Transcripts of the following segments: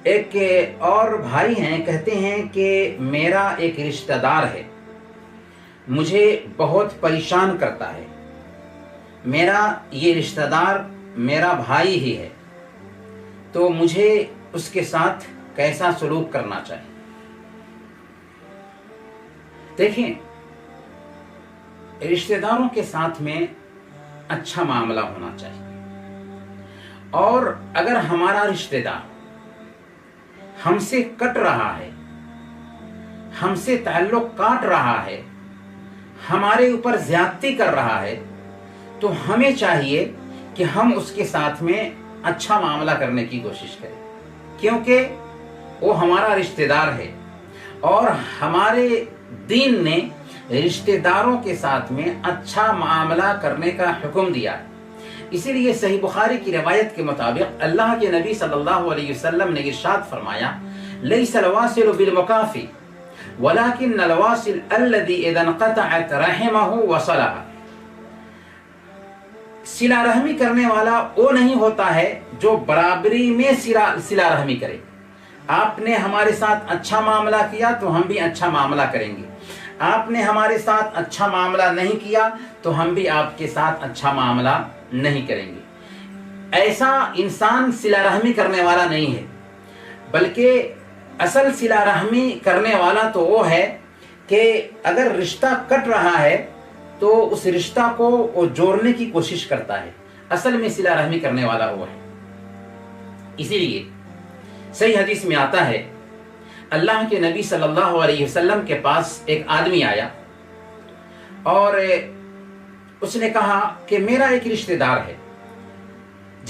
ایک اور بھائی ہیں، کہتے ہیں کہ میرا ایک رشتہ دار ہے، مجھے بہت پریشان کرتا ہے۔ میرا یہ رشتہ دار میرا بھائی ہی ہے، تو مجھے اس کے ساتھ کیسا سلوک کرنا چاہیے؟ دیکھیں، رشتہ داروں کے ساتھ میں اچھا معاملہ ہونا چاہیے، اور اگر ہمارا رشتہ دار ہم سے کٹ رہا ہے، ہم سے تعلق کاٹ رہا ہے، ہمارے اوپر زیادتی کر رہا ہے، تو ہمیں چاہیے کہ ہم اس کے ساتھ میں اچھا معاملہ کرنے کی کوشش کریں، کیونکہ وہ ہمارا رشتہ دار ہے، اور ہمارے دین نے رشتہ داروں کے ساتھ میں اچھا معاملہ کرنے کا حکم دیا ہے۔ اسی لیے صحیح بخاری کی روایت کے مطابق اللہ کے نبی صلی اللہ علیہ وسلم نے ارشاد فرمایا، لیس الواصل بالمکافی ولكن الواصل الذي اذا انقطعت رحمه وصلها۔ صلہ رحمی کرنے والا وہ نہیں ہوتا ہے جو برابری میں صلہ رحمی کرے۔ آپ نے ہمارے ساتھ اچھا معاملہ کیا تو ہم بھی اچھا معاملہ کریں گے، آپ نے ہمارے ساتھ اچھا معاملہ نہیں کیا تو ہم بھی آپ کے ساتھ اچھا معاملہ نہیں کریں گے۔ ایسا انسان صلہ رحمی کرنے والا نہیں ہے، بلکہ اصل صلہ رحمی کرنے والا تو وہ ہے کہ اگر رشتہ کٹ رہا ہے تو اس رشتہ کو وہ جوڑنے کی کوشش کرتا ہے، اصل میں صلہ رحمی کرنے والا وہ ہے۔ اسی لیے صحیح حدیث میں آتا ہے، اللہ کے نبی صلی اللہ علیہ وسلم کے پاس ایک آدمی آیا اور اس نے کہا کہ میرا ایک رشتہ دار ہے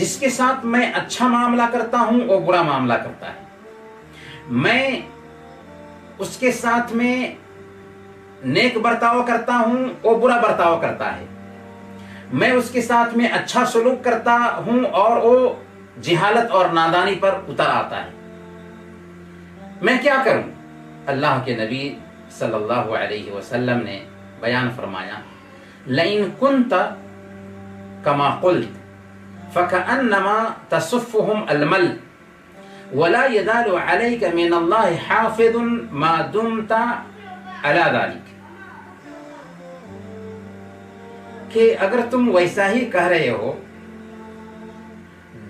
جس کے ساتھ میں اچھا معاملہ کرتا ہوں وہ برا معاملہ کرتا ہے، میں اس کے ساتھ میں نیک برتاؤ کرتا ہوں وہ برا برتاؤ کرتا ہے، میں اس کے ساتھ میں اچھا سلوک کرتا ہوں اور وہ جہالت اور نادانی پر اتر آتا ہے، میں کیا کروں؟ اللہ کے نبی صلی اللہ علیہ وسلم نے بیان فرمایا، لئن كنت كما قلت فكأنما تصفهم المل ولا يزال عليك من الله حافظ ما دمت على ذلك۔ کہ اگر تم ویسا ہی کہہ رہے ہو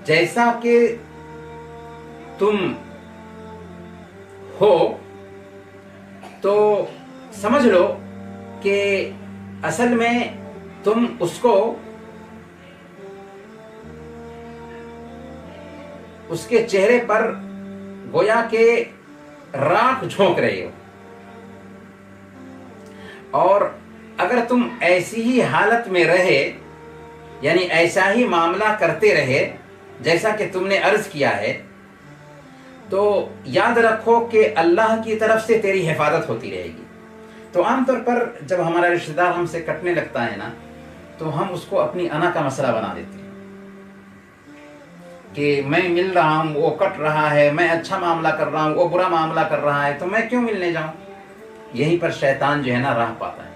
جیسا کہ تم ہو، تو سمجھ لو کہ اصل میں تم اس کو اس کے چہرے پر گویا کہ راکھ جھونک رہے ہو، اور اگر تم ایسی ہی حالت میں رہے، یعنی ایسا ہی معاملہ کرتے رہے جیسا کہ تم نے عرض کیا ہے، تو یاد رکھو کہ اللہ کی طرف سے تیری حفاظت ہوتی رہے گی۔ تو عام طور پر جب ہمارا رشتہ دار ہم سے کٹنے لگتا ہے نا، تو ہم اس کو اپنی انا کا مسئلہ بنا دیتے ہیں کہ میں مل رہا ہوں وہ کٹ رہا ہے، میں اچھا معاملہ کر رہا ہوں وہ برا معاملہ کر رہا ہے، تو میں کیوں ملنے جاؤں؟ یہیں پر شیطان جو ہے نا راہ پاتا ہے۔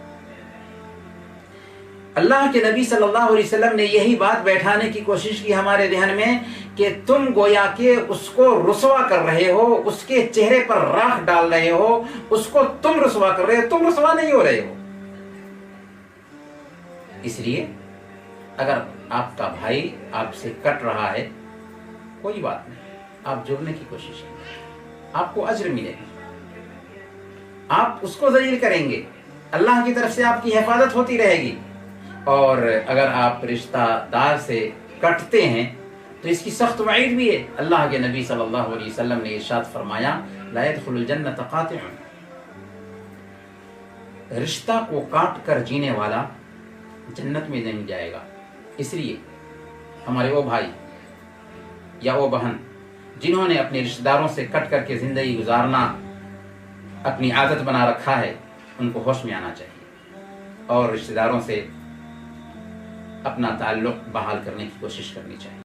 اللہ کے نبی صلی اللہ علیہ وسلم نے یہی بات بیٹھانے کی کوشش کی ہمارے ذہن میں کہ تم گویا کہ اس کو رسوا کر رہے ہو، اس کے چہرے پر راکھ ڈال رہے ہو، اس کو تم رسوا کر رہے ہو، تم رسوا نہیں ہو رہے ہو۔ اس لیے اگر آپ کا بھائی آپ سے کٹ رہا ہے، کوئی بات نہیں، آپ جڑنے کی کوشش کریں، آپ کو اجر ملے گا، آپ اس کو ذلیل کریں گے، اللہ کی طرف سے آپ کی حفاظت ہوتی رہے گی۔ اور اگر آپ رشتہ دار سے کٹتے ہیں تو اس کی سخت وعید بھی ہے۔ اللہ کے نبی صلی اللہ علیہ وسلم نے ارشاد فرمایا، لا يدخل الجنة قاطع، رشتہ کو کاٹ کر جینے والا جنت میں نہیں جائے گا۔ اس لیے ہمارے وہ بھائی یا وہ بہن جنہوں نے اپنے رشتہ داروں سے کٹ کر کے زندگی گزارنا اپنی عادت بنا رکھا ہے، ان کو ہوش میں آنا چاہیے اور رشتہ داروں سے اپنا تعلق بحال کرنے کی کوشش کرنی چاہیے۔